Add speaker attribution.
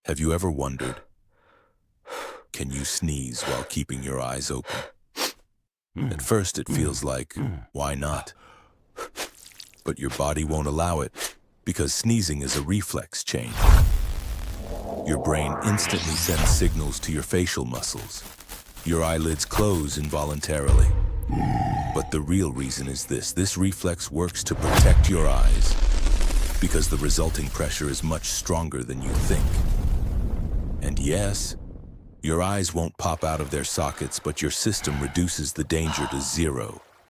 Speaker 1: Have you ever wondered, can you sneeze while keeping your eyes open? At first it feels like, why not? But your body won't allow it, because sneezing is a reflex change. Your brain instantly sends signals to your facial muscles. Your eyelids close involuntarily. But the real reason is this reflex works to protect your eyes, because the resulting pressure is much stronger than you think. And yes, your eyes won't pop out of their sockets, but your system reduces the danger to zero.